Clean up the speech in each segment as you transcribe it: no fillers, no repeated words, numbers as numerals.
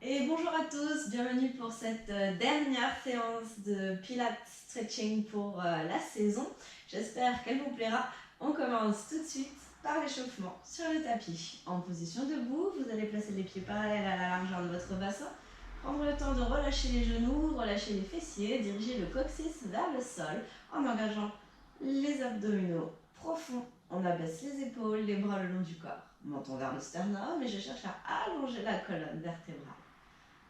Et bonjour à tous, bienvenue pour cette dernière séance de Pilates Stretching pour la saison. J'espère qu'elle vous plaira. On commence tout de suite par l'échauffement sur le tapis. En position debout, vous allez placer les pieds parallèles à la largeur de votre bassin. Prendre le temps de relâcher les genoux, relâcher les fessiers, diriger le coccyx vers le sol en engageant les abdominaux profonds. On abaisse les épaules, les bras le long du corps. Menton vers le sternum et je cherche à allonger la colonne vertébrale.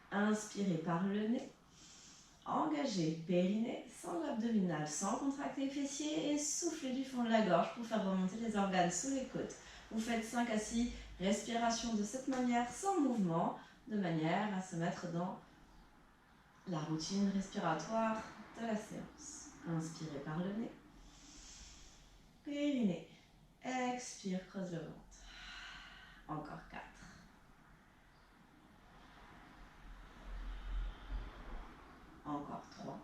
Inspirez par le nez. Engagez périnée, sangle abdominal sans contracter les fessiers et soufflez du fond de la gorge pour faire remonter les organes sous les côtes. Vous faites 5 à 6 respirations de cette manière sans mouvement, de manière à se mettre dans la routine respiratoire de la séance. Inspirez par le nez. Périnée. Expire, creuse le ventre. Encore 4. Encore 3.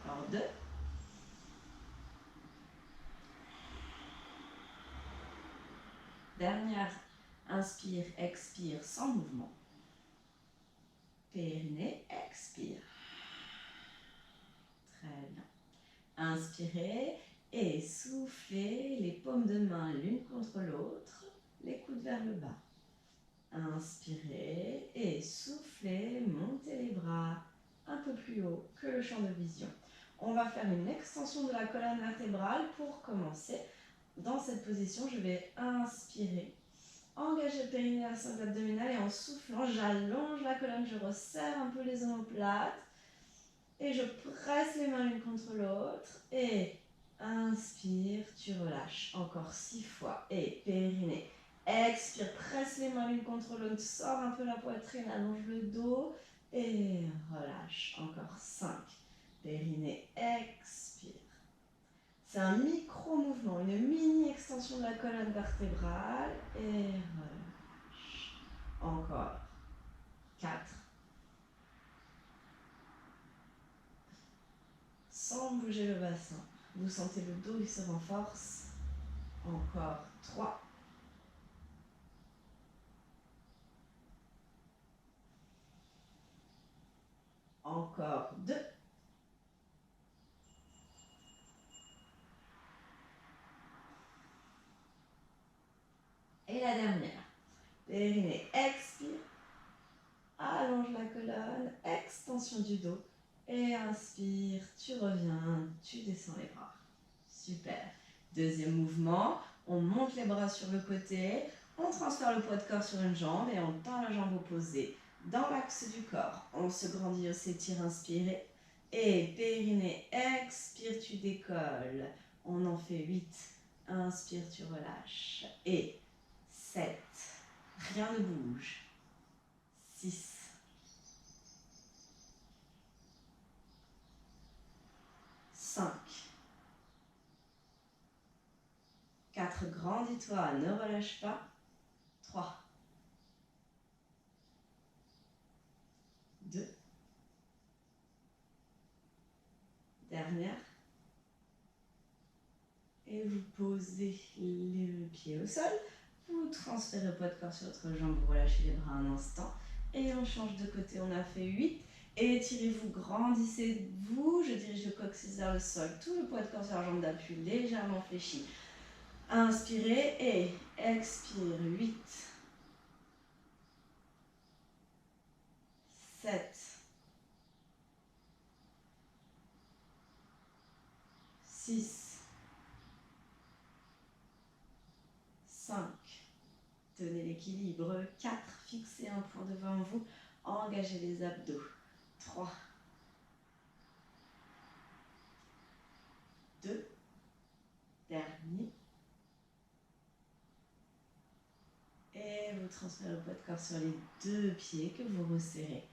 Encore 2. Dernière, inspire, expire sans mouvement. Périnée, expire. Très bien. Inspirez et soufflez les paumes de main l'une contre l'autre, les coudes vers le bas. Inspirez et soufflez, montez les bras un peu plus haut que le champ de vision. On va faire une extension de la colonne vertébrale pour commencer. Dans cette position, je vais inspirer. Engagez le périnée à la sangle abdominale et en soufflant, j'allonge la colonne, je resserre un peu les omoplates et je presse les mains l'une contre l'autre et inspire, tu relâches encore 6 fois et périnée. Expire, presse les mains l'une contre l'autre, sors un peu la poitrine, allonge le dos et relâche encore 5. Périnée, expire. C'est un micro-mouvement, une mini-extension de la colonne vertébrale et relâche. Encore 4. Sans bouger le bassin. Vous sentez le dos, il se renforce. Encore 3. Encore 2. Et la dernière. Périnée, expire. Allonge la colonne, extension du dos. Et inspire, tu reviens, tu descends les bras. Super. Deuxième mouvement, on monte les bras sur le côté, on transfère le poids de corps sur une jambe et on tend la jambe opposée dans l'axe du corps. On se grandit, on s'étire, inspirez. Et périnée, expire, tu décolles. On en fait 8. Inspire, tu relâches. Et 7. Rien ne bouge. 6. 5. 4. Grandis-toi, ne relâche pas. 3. 2. Dernière. Et vous posez le pied au sol. Vous transférez le poids de corps sur votre jambe, vous relâchez les bras un instant. Et on change de côté, on a fait 8. Étirez-vous, grandissez-vous. Je dirige le coccyx vers le sol. Tout le poids de corps sur la jambe d'appui légèrement fléchi. Inspirez et expire. 8. 7. 6. 5. Tenez l'équilibre. 4. Fixez un point devant vous. Engagez les abdos. 3. 2. Dernier. Et vous transférez le poids de corps sur les deux pieds que vous resserrez.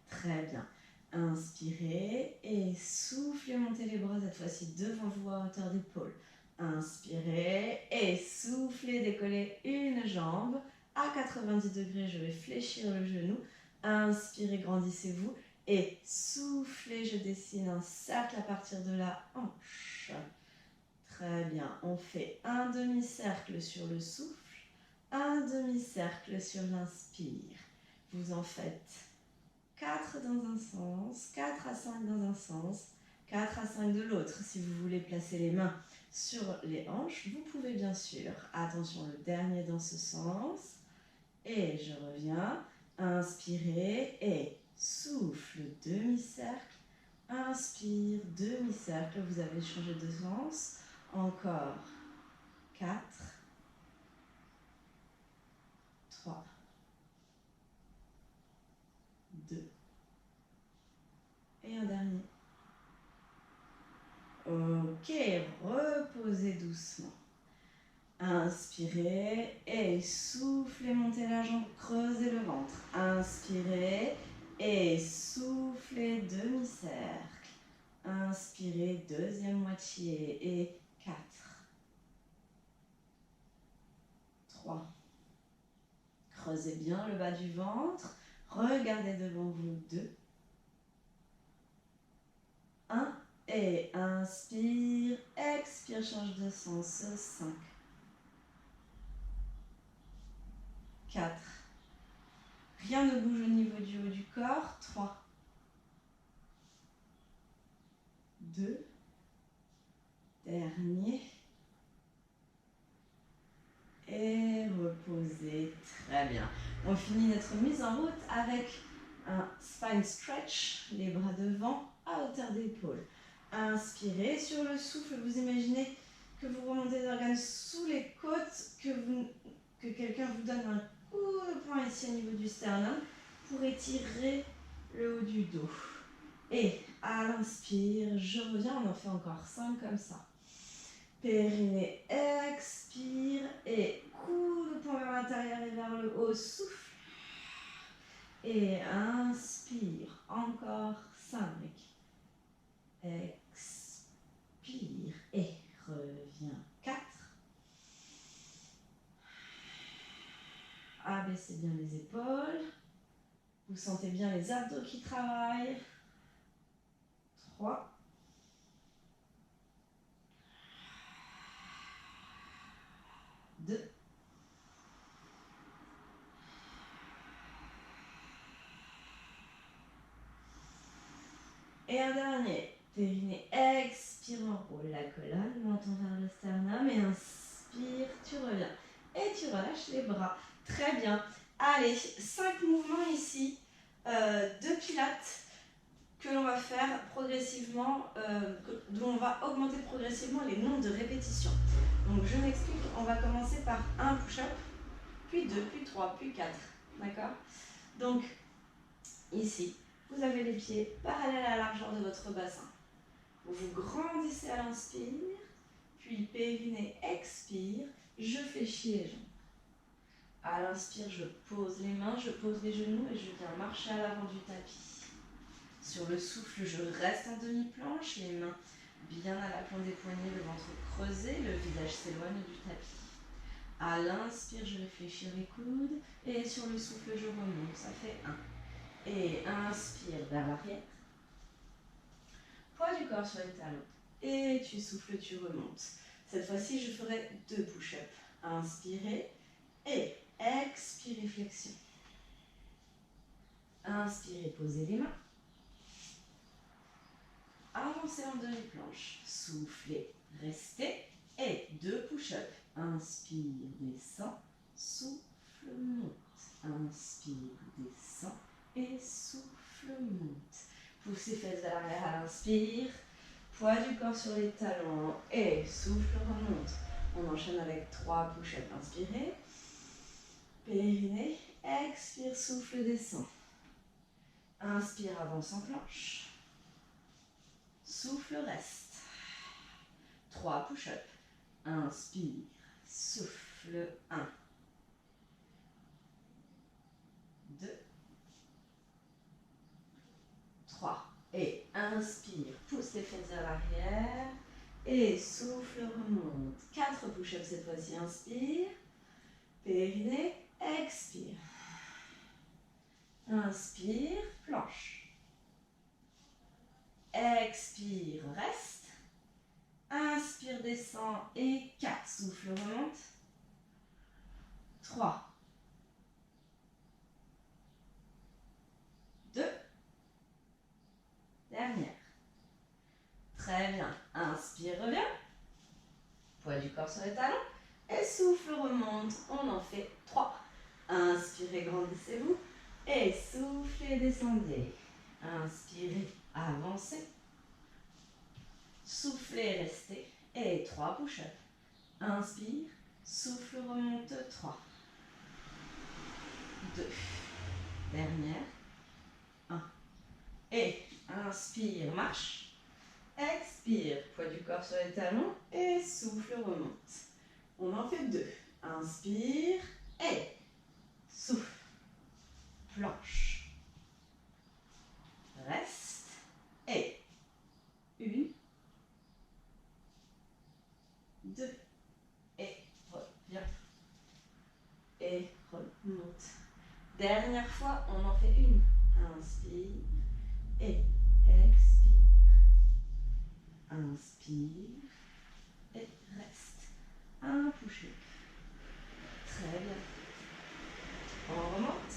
Très bien. Inspirez et soufflez, montez les bras cette fois-ci devant vous à hauteur d'épaule. Inspirez et soufflez, décollez une jambe. À 90 degrés, je vais fléchir le genou. Inspirez, grandissez-vous. Et soufflez, je dessine un cercle à partir de la hanche. Très bien. On fait un demi-cercle sur le souffle. un demi-cercle sur l'inspire. Vous en faites 4 dans un sens, 4 à 5 dans un sens, 4 à 5 de l'autre. Si vous voulez placer les mains sur les hanches, vous pouvez bien sûr. Attention, le dernier dans ce sens. Et je reviens. Inspirez et souffle, demi-cercle. Inspire, demi-cercle. Vous avez changé de sens. Encore 4, 3, 2 et un dernier. Ok, reposez doucement. Inspirez et soufflez, montez la jambe, creusez le ventre. Inspirez et soufflez, demi-cercle. Inspirez, deuxième moitié et 4, 3. Creusez bien le bas du ventre. Regardez devant vous, 2, 1. Et inspire, expire, change de sens, 5, 4. Rien ne bouge au niveau du haut du corps, 3, 2, dernier. Et reposez, très bien. On finit notre mise en route avec un spine stretch, les bras devant à hauteur d'épaule. Inspirez, sur le souffle, vous imaginez que vous remontez les organes sous les côtes, que quelqu'un vous donne un coup de poing ici au niveau du sternum pour étirer le haut du dos. Et à l'inspire, je reviens, on en fait encore 5 comme ça. Périnée, expire et coup de poing vers l'intérieur et vers le haut, souffle. Et inspire, encore 5. Expire et reviens, 4. Abaissez bien les épaules. Vous sentez bien les abdos qui travaillent. 3. 2. Et un dernier. Périnée, expire, enroule la colonne, menton vers le sternum et inspire, tu reviens. Et tu relâches les bras. Très bien. Allez, 5 mouvements ici de pilates que l'on va faire progressivement, dont on va augmenter progressivement les nombres de répétitions. Donc je m'explique, on va commencer par un push-up, puis 2, puis 3, puis 4. D'accord? Donc ici, vous avez les pieds parallèles à la largeur de votre bassin. Vous grandissez à l'inspire, puis périnée, expire, je fléchis les jambes. À l'inspire, je pose les mains, je pose les genoux et je viens marcher à l'avant du tapis. Sur le souffle, je reste en demi-planche, les mains bien à la pointe des poignets, le ventre creusé, le visage s'éloigne du tapis. À l'inspire, je réfléchis les coudes et sur le souffle, je remonte, ça fait 1. Et inspire vers l'arrière. Poids du corps sur les talons. Et tu souffles, tu remontes. Cette fois-ci, je ferai 2 push-ups. Inspirez et expirez, flexion. Inspirez, posez les mains. Avancez en demi-planche. Soufflez, restez. Et 2 push-ups. Inspire, descend. Souffle, monte. Inspire, descend. Et souffle, monte. Poussez fesses vers l'arrière à l'inspire. Poids du corps sur les talons. Et souffle, remonte. On enchaîne avec 3 push-ups. Inspirez. Périnée. Expire, souffle, descend. Inspire, avance en planche. Souffle, reste. 3 push-ups. Inspire, souffle, 1. 2. 3. Et inspire, pousse les fesses vers l'arrière. Et souffle, remonte. 4 push-ups cette fois-ci. Inspire. Périnée, expire. Inspire, planche. Expire, reste. Inspire, descend et 4. Souffle, remonte. 3, 2, dernière. Très bien. Inspire, reviens. Poids du corps sur les talons. Et souffle, remonte. On en fait 3. Inspirez, grandissez-vous. Et soufflez, descendez. Inspirez, avancez. Soufflez, restez. Et 3 push-ups. Inspire, souffle, remonte, 3. 2. Dernière. 1. Et inspire, marche. Expire, poids du corps sur les talons. Et souffle, remonte. On en fait 2. Inspire et souffle. Planche. Reste. Et 1, 2. Et reviens. Et remonte. Dernière fois, on en fait 1. Inspire et expire. Inspire et reste. Un push-up. Très bien. On remonte.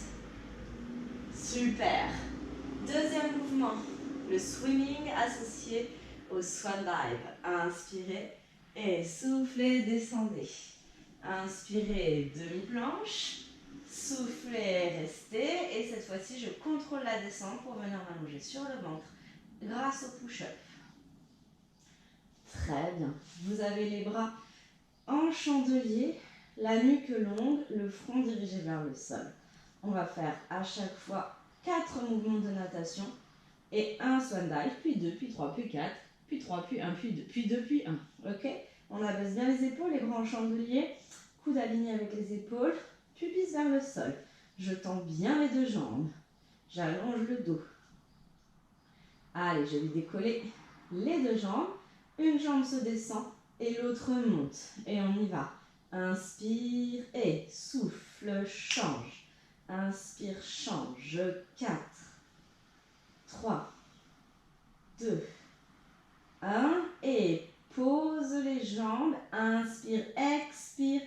Super. Deuxième mouvement, le swimming associé au swan dive. Inspirez et soufflez, descendez. Inspirez, demi-planche. Soufflez, restez. Et cette fois-ci, je contrôle la descente pour venir m'allonger sur le ventre grâce au push-up. Très bien. Vous avez les bras en chandelier, la nuque longue, le front dirigé vers le sol. On va faire à chaque fois 4 mouvements de natation et un swan dive, puis 2, puis 3, puis 4, puis 3, puis 1, puis 2, puis 2, puis 1. Ok? On abaisse bien les épaules, les bras en chandelier, coudes alignés avec les épaules, pubis vers le sol. Je tends bien les 2 jambes. J'allonge le dos. Allez, je vais décoller les 2 jambes. Une jambe se descend et l'autre monte. Et on y va. Inspire et souffle, change. Inspire, change. 4, 3, 2, 1. Et pose les jambes. Inspire, expire.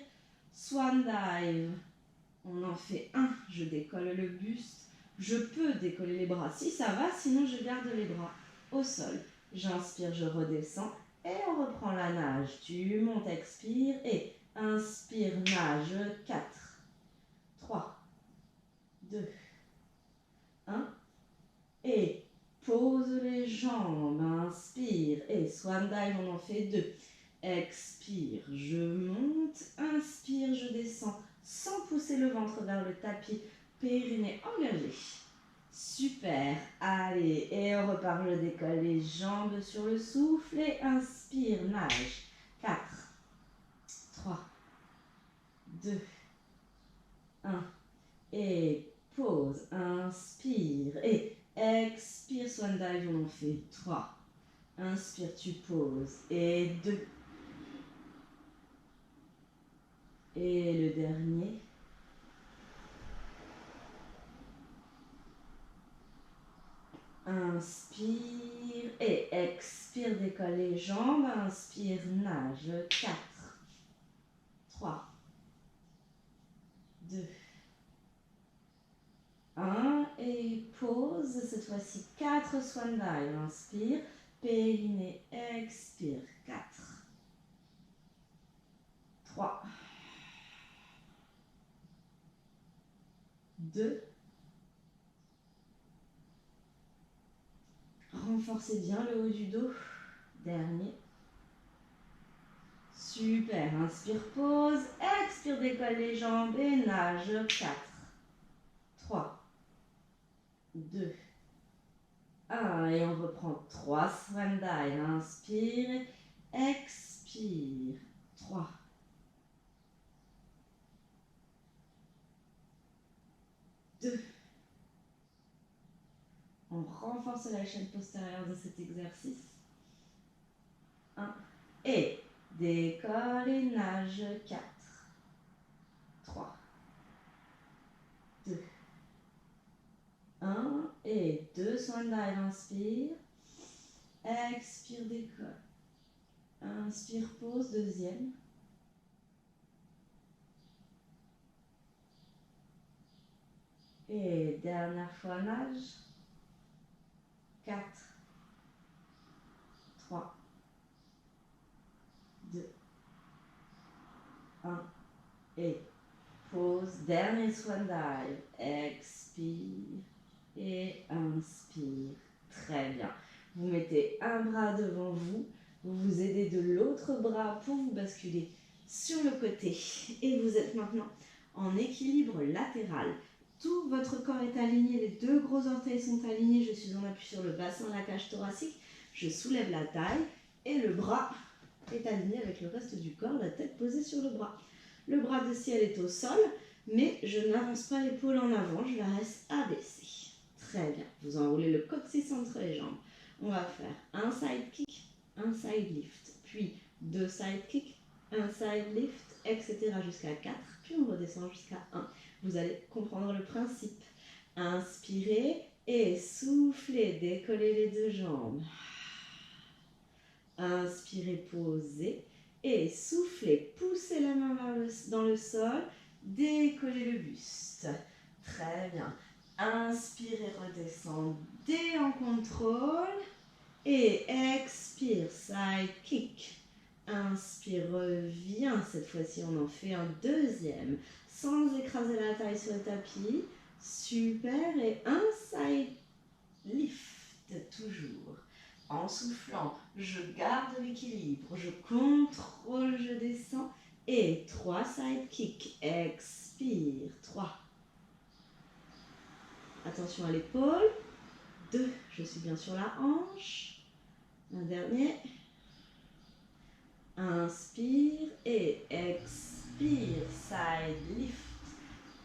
Swan dive. On en fait 1. Je décolle le buste. Je peux décoller les bras si ça va, sinon je garde les bras au sol. J'inspire, je redescends et on reprend la nage. Tu montes, expire et inspire, nage. 4, 3, 2, 1. Et pose les jambes. Inspire et swan dive, on en fait 2. Expire, je monte. Inspire, je descends sans pousser le ventre vers le tapis. Périnée engagé. Super. Allez, et on repart, je décolle les jambes sur le souffle et inspire, nage. 4, 3, 2, 1. Et pause, inspire et expire, swan dive, on en fait 3. Inspire, tu poses et 2. Et le dernier. Inspire et expire, décolle les jambes. Inspire, nage. 4, 3, 2, 1. Et pause. Cette fois-ci, 4 swan dive. Inspire, périnée, expire. 4, 3, 2. Renforcez bien le haut du dos. Dernier. Super. Inspire, pause. Expire, décolle les jambes et nage. 4, 3, 2, 1. Et on reprend 3 swan dive. Inspire. Expire. 3, 2. On renforce la chaîne postérieure de cet exercice. 1. Et décolle et nage. 4, 3, 2, 1. Et 2 swan dive. Inspire. Expire, décolle. Inspire, pause. Deuxième. Et dernière fois, nage. 4, 3, 2, 1. Et pause. Dernier swan dive. Expire et inspire. Très bien. Vous mettez un bras devant vous. Vous vous aidez de l'autre bras pour vous basculer sur le côté. Et vous êtes maintenant en équilibre latéral. Tout votre corps est aligné, les deux gros orteils sont alignés. Je suis en appui sur le bassin, la cage thoracique. Je soulève la taille et le bras est aligné avec le reste du corps, la tête posée sur le bras. Le bras de ciel est au sol, mais je n'avance pas l'épaule en avant, je la laisse abaissée. Très bien. Vous enroulez le coccyx entre les jambes. On va faire un side kick, un side lift, puis 2 side kicks, un side lift, etc. jusqu'à 4, puis on redescend jusqu'à 1. Vous allez comprendre le principe. Inspirez et soufflez, décollez les deux jambes. Inspirez, posez et soufflez, poussez la main dans le sol, décollez le buste. Très bien. Inspirez, redescendez en contrôle et expire, side kick. Inspire, reviens. Cette fois-ci, on en fait un deuxième sans écraser la taille sur le tapis. Super. Et un side lift, toujours. En soufflant, je garde l'équilibre, je contrôle, je descends. Et 3 side kicks. Expire. 3. Attention à l'épaule. 2. Je suis bien sur la hanche. Un dernier. Inspire et expire. Side lift.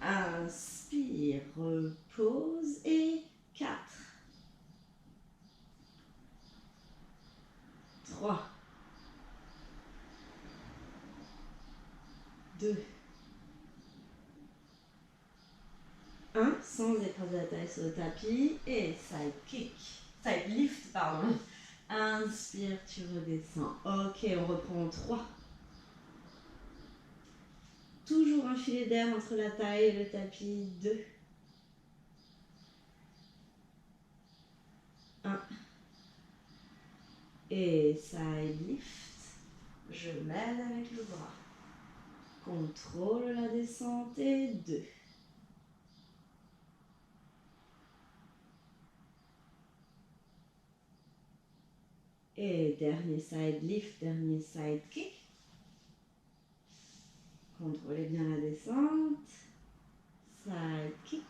Inspire, repose et 4. 3. 2. 1. Sans écraser la taille sur le tapis. Et side kick. Side lift, pardon. Inspire, tu redescends. Ok, on reprend en 3. Toujours un filet d'air entre la taille et le tapis. 2. 1. Et side lift. Je mène avec le bras. Contrôle la descente et 2. Et dernier side lift, dernier side kick. Contrôlez bien la descente. Side kick.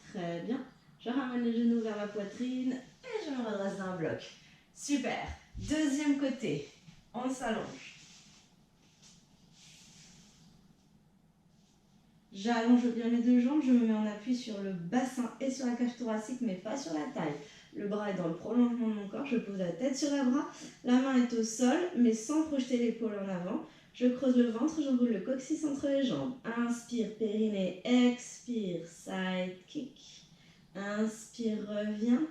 Très bien. Je ramène les genoux vers la poitrine et je me redresse d'un bloc. Super. Deuxième côté. On s'allonge. J'allonge bien mes deux jambes. Je me mets en appui sur le bassin et sur la cage thoracique, mais pas sur la taille. Le bras est dans le prolongement de mon corps. Je pose la tête sur les bras. La main est au sol, mais sans projeter l'épaule en avant. Je creuse le ventre, j'enroule le coccyx entre les jambes. Inspire, périnée, expire, side kick. Inspire, reviens.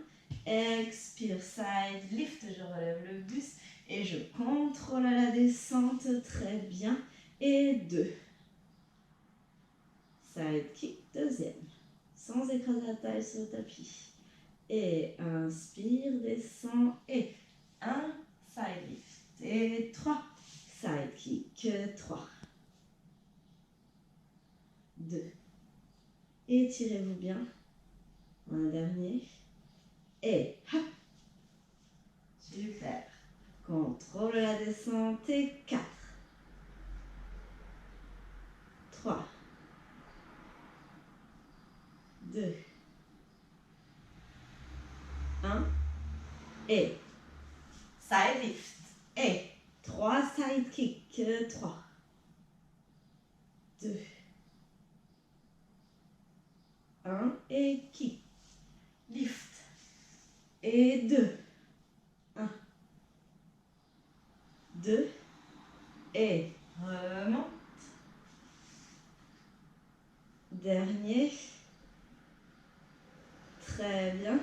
Expire, side lift, je relève le buste et je contrôle la descente. Très bien. Et 2. Side kick, deuxième. Sans écraser la taille sur le tapis. Et inspire, descend et 1, side lift. Et 3. Side kick, 3, 2. Étirez-vous bien. Un dernier. Et hop. Super. Contrôle la descente et 4, 3, 2, 1. Et side lift. Et 3 side kick. 3, 2, 1. Et kick. Lift. Et 2. 1, 2. Et remonte. Dernier. Très bien.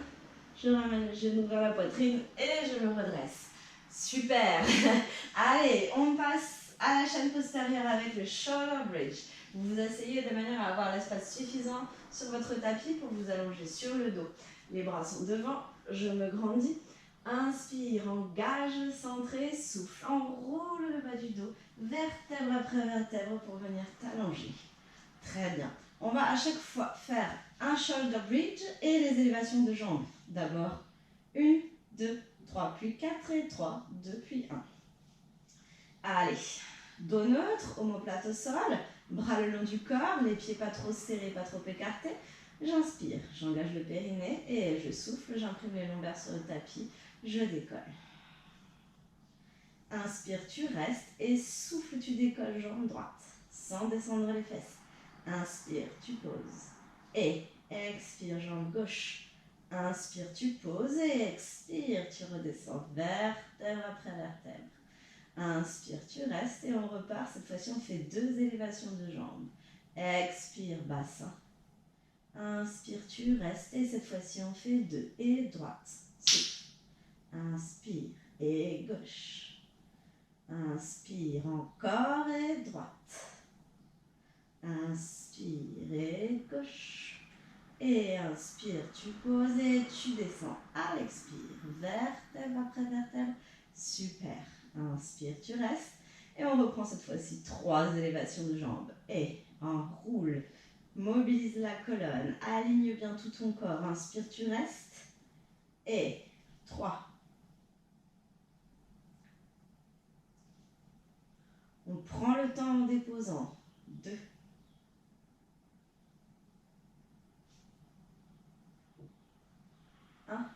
Je ramène les genoux vers la poitrine et je me redresse. Super. Allez, on passe à la chaîne postérieure avec le shoulder bridge. Vous vous asseyez de manière à avoir l'espace suffisant sur votre tapis pour vous allonger sur le dos. Les bras sont devant, je me grandis. Inspire, engage, centré, souffle, enroule le bas du dos, vertèbre après vertèbre pour venir t'allonger. Très bien. On va à chaque fois faire un shoulder bridge et les élévations de jambes. D'abord 1, 2, 3, puis 4 et 3, 2, puis 1. Allez, dos neutre, omoplate au sol, bras le long du corps, les pieds pas trop serrés, pas trop écartés. J'inspire, j'engage le périnée et je souffle, j'imprime les lombaires sur le tapis, je décolle. Inspire, tu restes et souffle, tu décolles jambe droite sans descendre les fesses. Inspire, tu poses et expire, jambe gauche. Inspire, tu poses et expire, tu redescends vertèbre après vertèbre. Inspire, tu restes et on repart. Cette fois-ci, on fait 2 élévations de jambes. Expire, bassin. Inspire, tu restes et cette fois-ci, on fait 2 et droite. Souffle. Inspire et gauche. Inspire encore et droite. Inspire et gauche. Et inspire, tu poses et tu descends à l'expire. Vertèbre après vertèbre. Super. Inspire, tu restes. Et on reprend cette fois-ci 3 élévations de jambes. Et enroule. Mobilise la colonne. Aligne bien tout ton corps. Inspire, tu restes. Et 3. On prend le temps en déposant. 2. 1.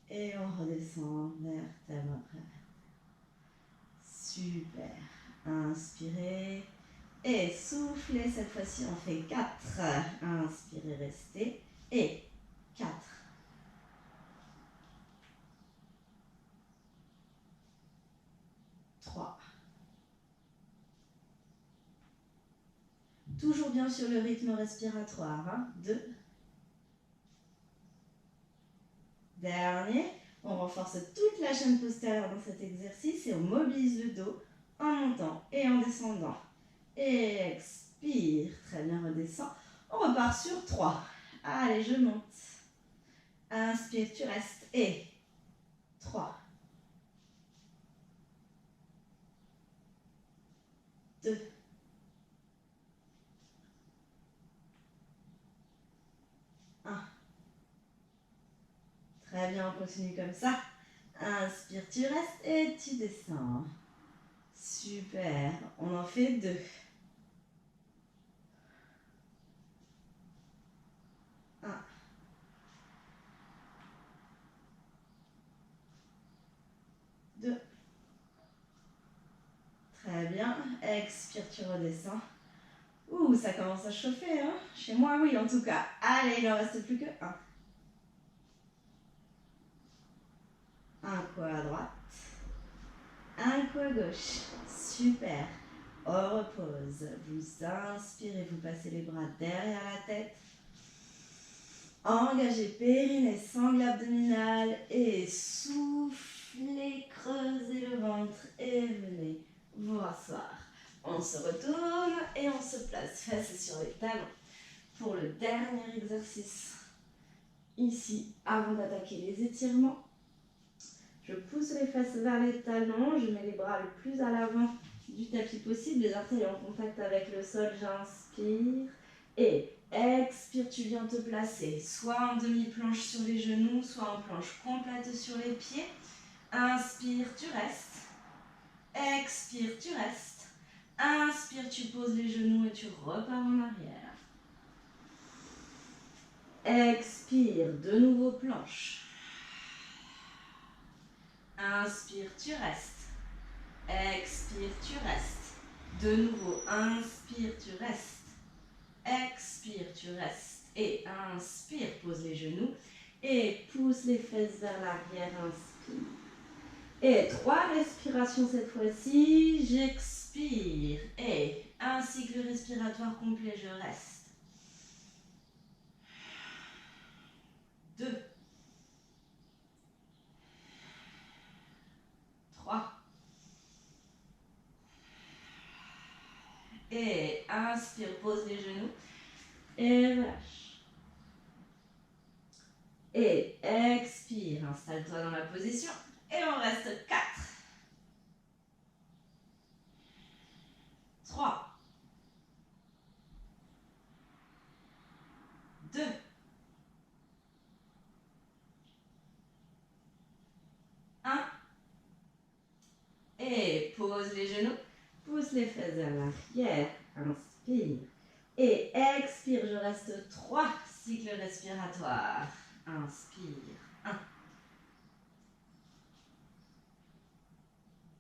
Et on redescend vertèbre après vertèbre. Super. Inspirez. Et soufflez. Cette fois-ci, on fait 4. Inspirez, restez. Et 4. 3. Toujours bien sur le rythme respiratoire. 2. Dernier. On renforce toute la chaîne postérieure dans cet exercice et on mobilise le dos en montant et en descendant. Expire. Très bien, redescend. On repart sur 3. Allez, je monte. Inspire, tu restes. Et 3. 2. 1. Très bien, on continue comme ça. Inspire, tu restes et tu descends. Super. On en fait 2. 1. 2. Très bien. Expire, tu redescends. Ouh, ça commence à chauffer, hein? Chez moi, oui, en tout cas. Allez, il n'en reste plus que 1. Un coup à droite. Un coup à gauche. Super. On repose. Vous inspirez, vous passez les bras derrière la tête. Engagez périnée, sangle abdominal et soufflez, creusez le ventre et venez vous rasseoir. On se retourne et on se place fesses sur les talons pour le dernier exercice. Ici, avant d'attaquer les étirements, je pousse les fesses vers les talons, je mets les bras le plus à l'avant du tapis possible, les orteils en contact avec le sol, j'inspire et expire, tu viens te placer, soit en demi-planche sur les genoux, soit en planche complète sur les pieds. Inspire, tu restes. Expire, tu restes. Inspire, tu poses les genoux et tu repars en arrière. Expire, de nouveau planche. Inspire, tu restes. Expire, tu restes. De nouveau, inspire, tu restes. Expire, tu restes. Et inspire, pose les genoux. Et pousse les fesses vers l'arrière, inspire. Et 3 respirations cette fois-ci. J'expire. Et un cycle respiratoire complet, je reste. 2. Et inspire, pose les genoux. Et relâche. Et expire, installe-toi dans la position. Et on reste 4. 3. 2. 1. Et pose les genoux. Pousse les fesses vers l'arrière. Inspire. Et expire, je reste 3 cycles respiratoires. Inspire. 1.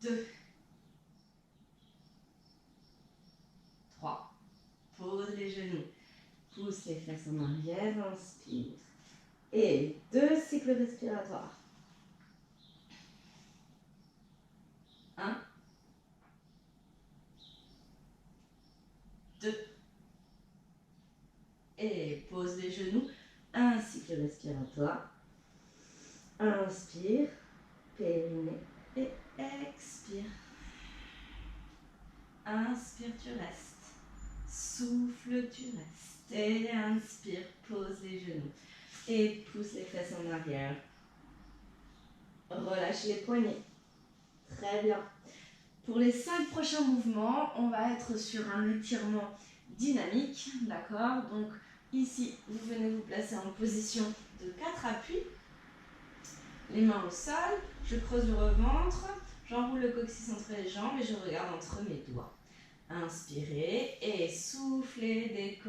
2. 3. Pose les genoux. Pousse les fesses en arrière. Inspire. Et 2 cycles respiratoires. 1. 2. Et pose les genoux. Un cycle respiratoire. Inspire. Périnée. Et expire. Inspire, tu restes. Souffle, tu restes. Et inspire, pose les genoux. Et pousse les fesses en arrière. Relâche les poignets. Très bien. Pour les 5 prochains mouvements, on va être sur un étirement dynamique. D'accord? Donc ici, vous venez vous placer en position de 4 appuis. Les mains au sol. Je creuse le ventre. J'enroule le coccyx entre les jambes et je regarde entre mes doigts. Inspirez et soufflez,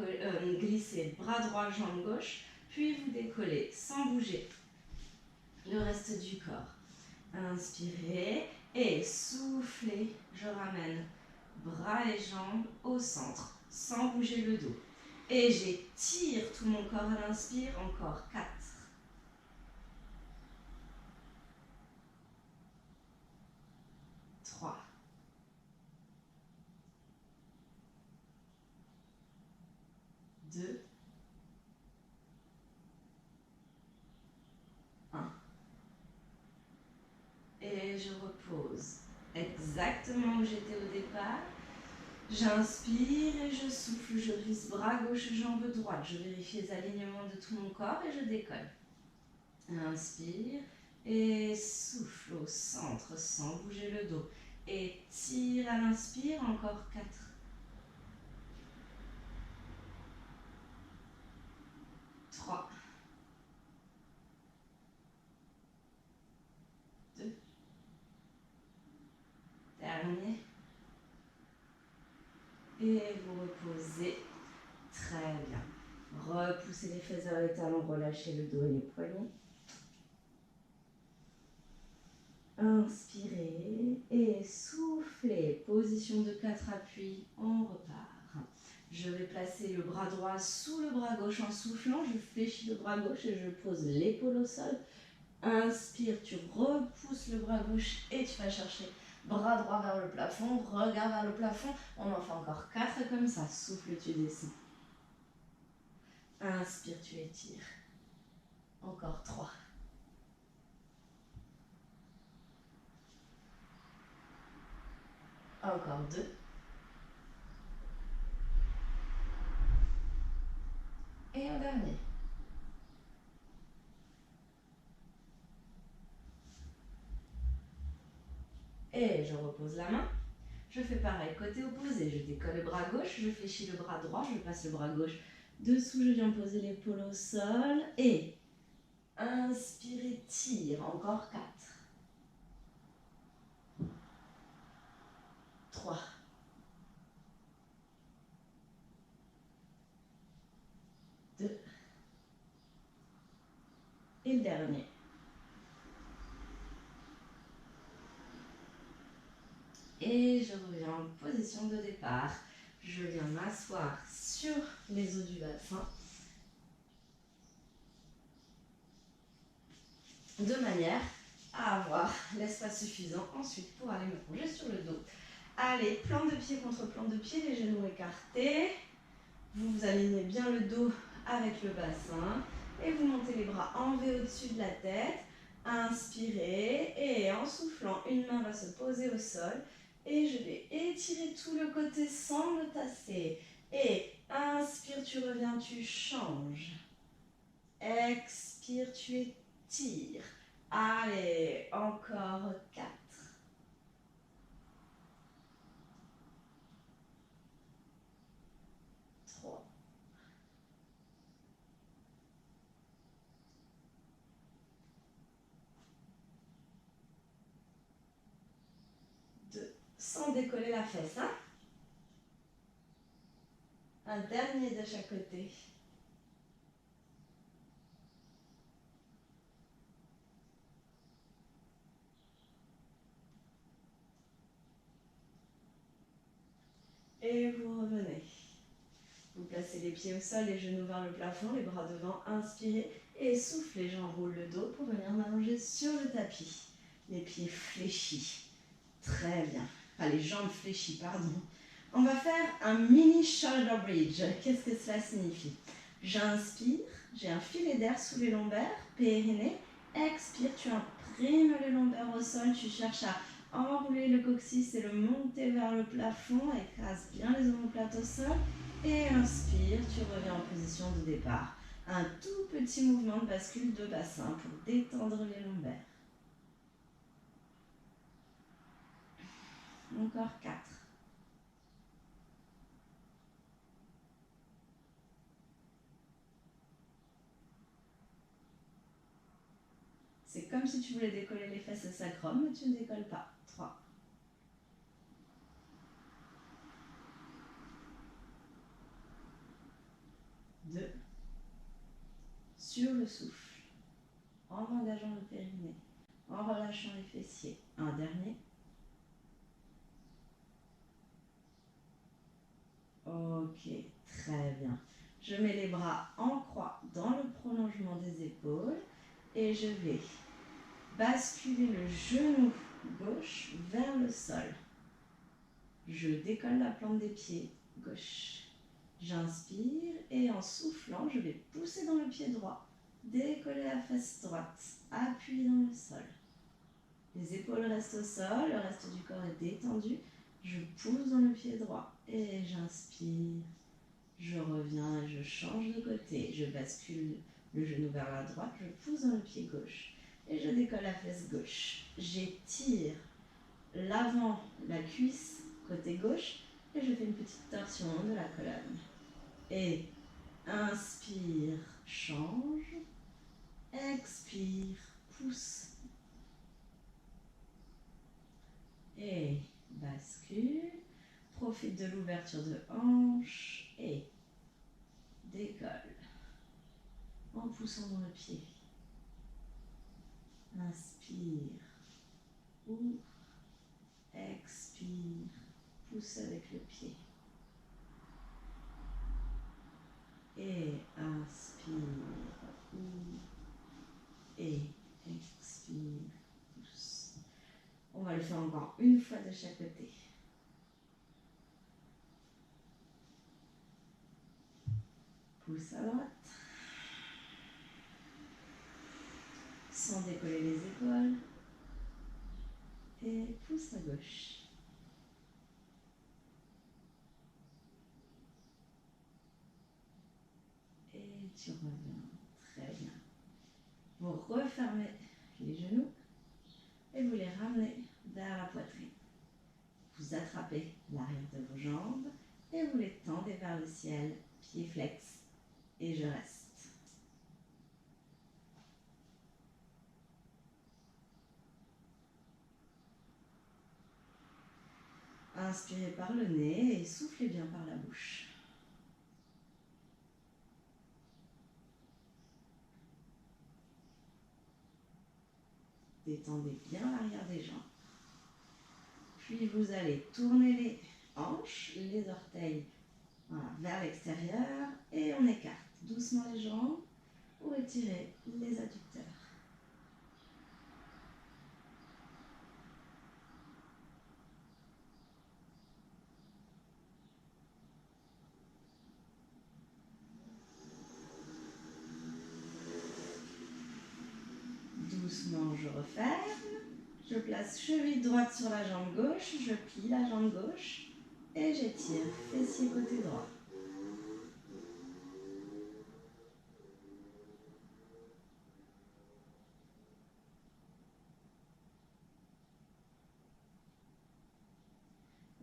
glissez bras droit, jambe gauche, puis vous décollez sans bouger le reste du corps. Inspirez et soufflez, je ramène bras et jambes au centre sans bouger le dos. Et j'étire tout mon corps à l'inspire, encore 4. 3. 2. 1. Et je repose exactement où j'étais au départ. J'inspire et je souffle, je glisse bras gauche, jambe droite. Je vérifie les alignements de tout mon corps et je décolle. Inspire et souffle au centre sans bouger le dos. Et tire à l'inspire, encore 4. 3. 2. Dernier. Et vous reposez. Très bien. Repoussez les fesses vers les talons, relâchez le dos et les poignets. Inspirez et soufflez. Position de 4 appuis, on repart. Je vais placer le bras droit sous le bras gauche en soufflant. Je fléchis le bras gauche et je pose l'épaule au sol. Inspire, tu repousses le bras gauche et tu vas chercher bras droit vers le plafond. Regarde vers le plafond. On en fait encore 4 comme ça. Souffle, tu descends. Inspire, tu étires. Encore 3. Encore 2. Et un dernier. Et je repose la main. Je fais pareil, côté opposé. Je décolle le bras gauche, je fléchis le bras droit, je passe le bras gauche dessous, je viens poser l'épaule au sol. Et inspire, tire. Encore 4. 3. 2. Et le dernier. Et je reviens en position de départ. Je viens m'asseoir sur les os du bassin. De manière à avoir l'espace suffisant ensuite pour aller me plonger sur le dos. Allez, plan de pied contre plan de pied, les genoux écartés. Vous alignez bien le dos avec le bassin et vous montez les bras en V au-dessus de la tête. Inspirez et en soufflant, une main va se poser au sol Et je vais étirer tout le côté sans me tasser. Et inspire, tu reviens, tu changes. Expire, tu étires. Allez, encore 4. 3. 2. Sans décoller la fesse, hein? Un dernier de chaque côté. Et vous revenez. Vous placez les pieds au sol, les genoux vers le plafond, les bras devant, inspirez et soufflez. J'enroule le dos pour venir m'allonger sur le tapis. Les pieds fléchis. Très bien. Enfin, les jambes fléchies, pardon. On va faire un mini shoulder bridge. Qu'est-ce que cela signifie? J'inspire, j'ai un filet d'air sous les lombaires, périnée. Expire, tu imprimes les lombaires au sol, tu cherches à enrouler le coccyx et le monter vers le plafond. Écrase bien les omoplates au sol. Et inspire, tu reviens en position de départ. Un tout petit mouvement de bascule de bassin pour détendre les lombaires. Encore 4. C'est comme si tu voulais décoller les fesses et sacrum, mais tu ne décolles pas. 3. 2. Sur le souffle, en engageant le périnée, en relâchant les fessiers. Un dernier. Ok, très bien. Je mets les bras en croix dans le prolongement des épaules et je vais basculer le genou gauche vers le sol. Je décolle la plante des pieds gauche. J'inspire et en soufflant, je vais pousser dans le pied droit, décoller la fesse droite, appuyer dans le sol. Les épaules restent au sol, le reste du corps est détendu. Je pousse dans le pied droit et j'inspire. Je reviens et je change de côté. Je bascule le genou vers la droite, je pousse dans le pied gauche et je décolle la fesse gauche. J'étire l'avant, la cuisse côté gauche et je fais une petite torsion de la colonne. Et inspire, change. Expire, pousse. Et bascule. Profite de l'ouverture de hanche et décolle en poussant dans le pied. Inspire, ouvre, expire, pousse avec le pied. Et inspire, ouvre et expire, pousse. On va le faire encore une fois de chaque côté. Pousse à droite. Sans décoller les épaules. Et pousse à gauche. Et tu reviens. Très bien. Vous refermez les genoux et vous les ramenez vers la poitrine. Vous attrapez l'arrière de vos jambes et vous les tendez vers le ciel, pieds flex. Et je reste. Inspirez par le nez et soufflez bien par la bouche. Détendez bien l'arrière des jambes. Puis vous allez tourner les hanches, les orteils vers l'extérieur et on écarte doucement les jambes pour étirer les adducteurs. Doucement, je referme. Je place cheville droite sur la jambe gauche, je plie la jambe gauche et j'étire fessier côté droit.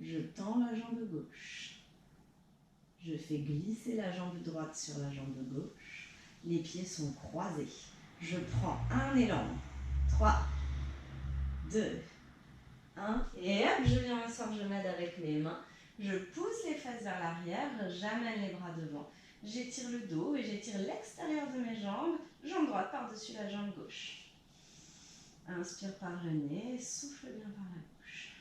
Je tends la jambe gauche. Je fais glisser la jambe droite sur la jambe gauche. Les pieds sont croisés. Je prends un élan. 3, 2, 1. Et hop, je viens m'asseoir, je m'aide avec mes mains. Je pousse les fesses vers l'arrière, j'amène les bras devant. J'étire le dos et j'étire l'extérieur de mes jambes. Jambe droite par-dessus la jambe gauche. Inspire par le nez, souffle bien par la bouche.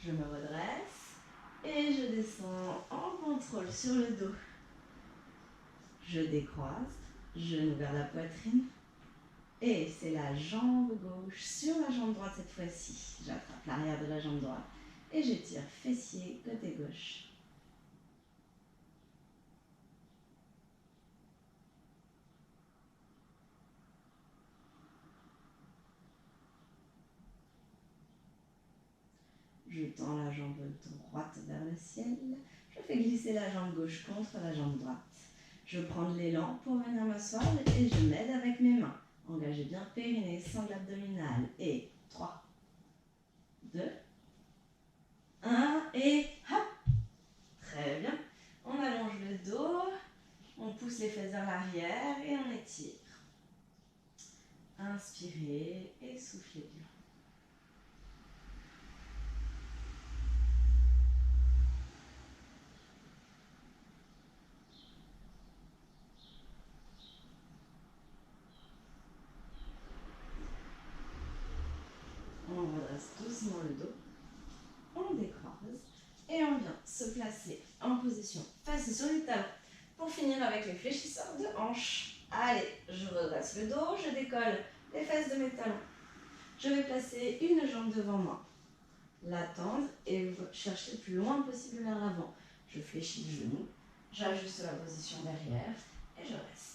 Je me redresse et je descends en contrôle sur le dos. Je décroise, genou vers la poitrine. Et c'est la jambe gauche sur la jambe droite cette fois-ci. J'attrape l'arrière de la jambe droite et j'étire fessier côté gauche. Je tends la jambe droite vers le ciel. Je fais glisser la jambe gauche contre la jambe droite. Je prends de l'élan pour venir m'asseoir et je m'aide avec mes mains. Engagez bien périnée, sangle abdominale. Et 3, 2, 1 et hop. Très bien. On allonge le dos, on pousse les fesses vers l'arrière et on étire. Inspirez et soufflez bien. On redresse doucement le dos, on décroise et on vient se placer en position face sur les talons pour finir avec les fléchisseurs de hanches. Allez, je redresse le dos, je décolle les fesses de mes talons. Je vais placer une jambe devant moi, la tendre et chercher le plus loin possible vers l'avant. Je fléchis le genou, j'ajuste la position derrière et je reste.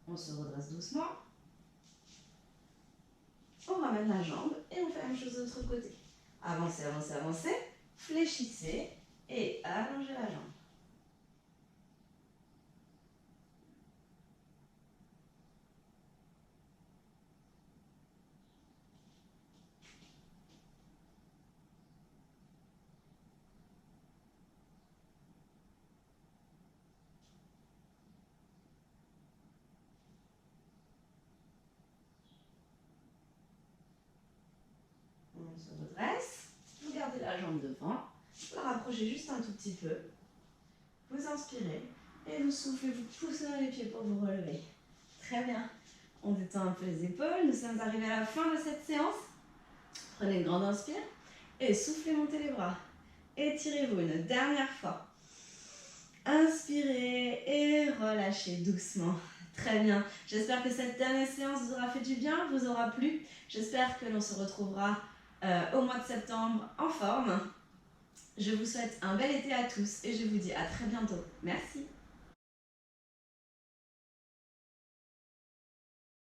On se redresse doucement. On ramène la jambe et on fait la même chose de l'autre côté. Avancez, avancez, avancez. Fléchissez et allongez la jambe. On se redresse. Vous gardez la jambe devant. Vous la rapprochez juste un tout petit peu. Vous inspirez et vous soufflez, vous poussez dans les pieds pour vous relever. Très bien. On détend un peu les épaules. Nous sommes arrivés à la fin de cette séance. Prenez une grande inspire et soufflez, montez les bras. Étirez-vous une dernière fois. Inspirez et relâchez doucement. Très bien. J'espère que cette dernière séance vous aura fait du bien, vous aura plu. J'espère que l'on se retrouvera au mois de septembre en forme. Je vous souhaite un bel été à tous et je vous dis à très bientôt. Merci.